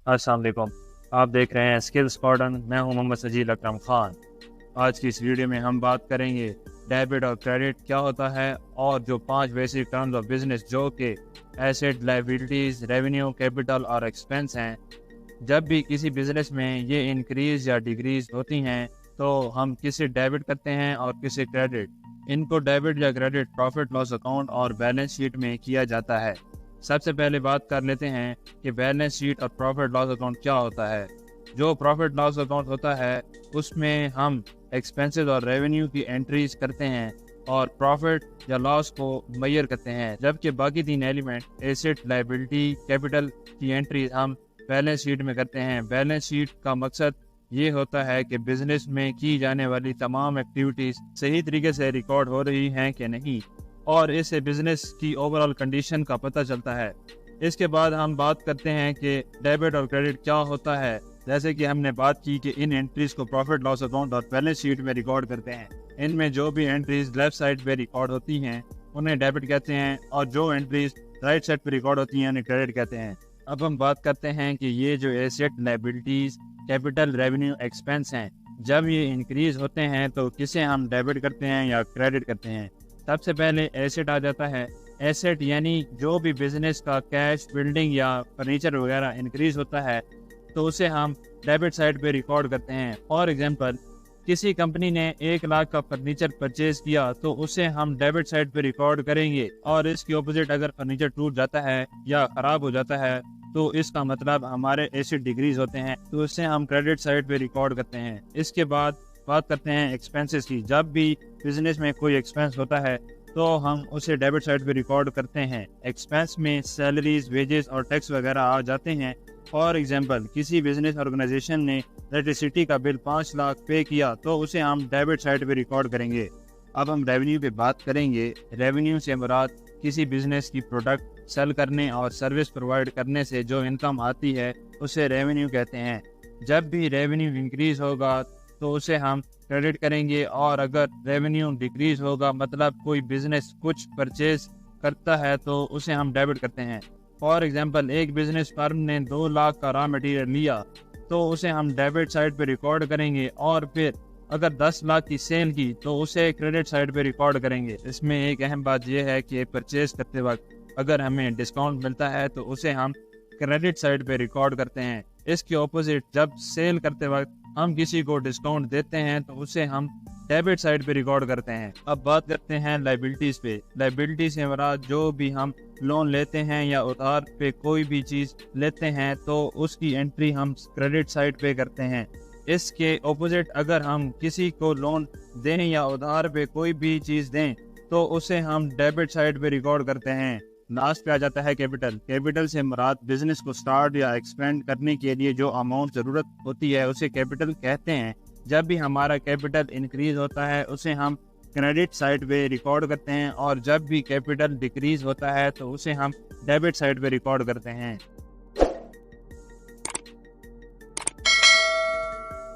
अस्सलाम वालेकुम। आप देख रहे हैं स्किल्स कॉर्नर। मैं हूं मोहम्मद सजील अकरम खान। आज की इस वीडियो में हम बात करेंगे डेबिट और क्रेडिट क्या होता है और जो 5 बेसिक टर्म्स ऑफ बिजनेस जो कि एसेट, लायबिलिटीज़, रेवेन्यू, कैपिटल और एक्सपेंस हैं। जब भी किसी बिजनेस में ये इंक्रीज या डिक्रीज होती हैं तो हम किसे डेबिट करते हैं और किसे क्रेडिट। इनको डेबिट या क्रेडिट प्रॉफिट लॉस अकाउंट और बैलेंस शीट में किया जाता है। सबसे पहले बात कर लेते हैं कि बैलेंस शीट और प्रॉफिट लॉस अकाउंट क्या होता है। जो प्रॉफिट लॉस अकाउंट होता है उसमें हम एक्सपेंसेस और रेवेन्यू की एंट्रीज करते हैं और प्रॉफिट या लॉस को मेजर करते हैं, जबकि बाकी 3 एलिमेंट एसेट, लायबिलिटी, कैपिटल की एंट्रीज हम बैलेंस शीट में करते हैं। बैलेंस शीट का मकसद ये होता है कि बिजनेस में की जाने वाली तमाम एक्टिविटीज सही तरीके से रिकॉर्ड हो रही हैं कि नहीं, और इससे बिजनेस की ओवरऑल कंडीशन का पता चलता है। इसके बाद हम बात करते हैं कि डेबिट और क्रेडिट क्या होता है। जैसे कि हमने बात की कि इन एंट्रीज को प्रॉफिट लॉस अकाउंट और बैलेंस शीट में रिकॉर्ड करते हैं। इनमें जो भी एंट्रीज लेफ्ट साइड पे रिकॉर्ड होती हैं उन्हें डेबिट कहते हैं, और जो एंट्रीज राइट साइड पे रिकॉर्ड होती हैं उन्हें क्रेडिट कहते हैं। अब हम बात करते हैं कि ये जो asset, liabilities, capital, revenue, expense हैं, जब ये इंक्रीज होते हैं तो किसे हम डेबिट करते हैं या क्रेडिट करते हैं। सबसे पहले एसेट आ जाता है। एसेट यानी जो भी बिजनेस का कैश, बिल्डिंग या फर्नीचर वगैरह इंक्रीज होता है तो उसे हम डेबिट साइड पे रिकॉर्ड करते हैं। फॉर एग्जांपल, किसी कंपनी ने 1 लाख का फर्नीचर परचेज किया तो उसे हम डेबिट साइड पे रिकॉर्ड करेंगे, और इसके ऑपोजिट अगर फर्नीचर टूट जाता है या खराब हो जाता है तो इसका मतलब हमारे एसेट डिक्रीज होते हैं, तो उसे हम क्रेडिट साइड पे रिकॉर्ड करते हैं। इसके बाद बात करते हैं एक्सपेंसेस की। जब भी बिजनेस में कोई एक्सपेंस होता है तो हम उसे डेबिट साइड पे रिकॉर्ड करते हैं। एक्सपेंस में सैलरीज, वेजेस और टैक्स वगैरह आ जाते हैं। फॉर एग्जांपल, किसी बिजनेस ऑर्गेनाइजेशन ने इलेक्ट्रिसिटी का बिल 5 लाख पे किया तो उसे हम डेबिट साइड पे रिकॉर्ड करेंगे। अब हम रेवेन्यू पे बात करेंगे। रेवेन्यू से मुराद किसी बिजनेस की प्रोडक्ट सेल करने और सर्विस प्रोवाइड करने से जो इनकम आती है उसे रेवेन्यू कहते हैं। जब भी रेवेन्यू इंक्रीज होगा तो उसे हम क्रेडिट करेंगे, और अगर रेवेन्यू डिक्रीज होगा मतलब कोई बिजनेस कुछ परचेज करता है तो उसे हम डेबिट करते हैं। फॉर एग्जांपल, एक बिजनेस फर्म ने 2 लाख का रॉ मटेरियल लिया तो उसे हम डेबिट साइड पे रिकॉर्ड करेंगे, और फिर अगर 10 लाख की सेल की तो उसे क्रेडिट साइड पे रिकॉर्ड करेंगे। इसमें एक अहम बात यह है कि परचेज करते वक्त अगर हमें डिस्काउंट मिलता है तो उसे हम क्रेडिट साइड पे रिकॉर्ड करते हैं। इसके ऑपोजिट, जब सेल करते वक्त हम किसी को डिस्काउंट देते हैं तो उसे हम डेबिट साइड पे रिकॉर्ड करते हैं। अब बात करते हैं लायबिलिटीज पे। लायबिलिटी से मुराद जो भी हम लोन लेते हैं या उधार पे कोई भी चीज लेते हैं तो उसकी एंट्री हम क्रेडिट साइड पे करते हैं। इसके ऑपोजिट, अगर हम किसी को लोन दें या उधार पे कोई भी चीज दें तो उसे हम डेबिट साइड पे रिकॉर्ड करते हैं। लास्ट पे आ जाता है कैपिटल। कैपिटल से मुराद बिजनेस को स्टार्ट या एक्सपेंड करने के लिए जो अमाउंट ज़रूरत होती है उसे कैपिटल कहते हैं। जब भी हमारा कैपिटल इंक्रीज होता है उसे हम क्रेडिट साइड पे रिकॉर्ड करते हैं, और जब भी कैपिटल डिक्रीज होता है तो उसे हम डेबिट साइड पे रिकॉर्ड करते हैं।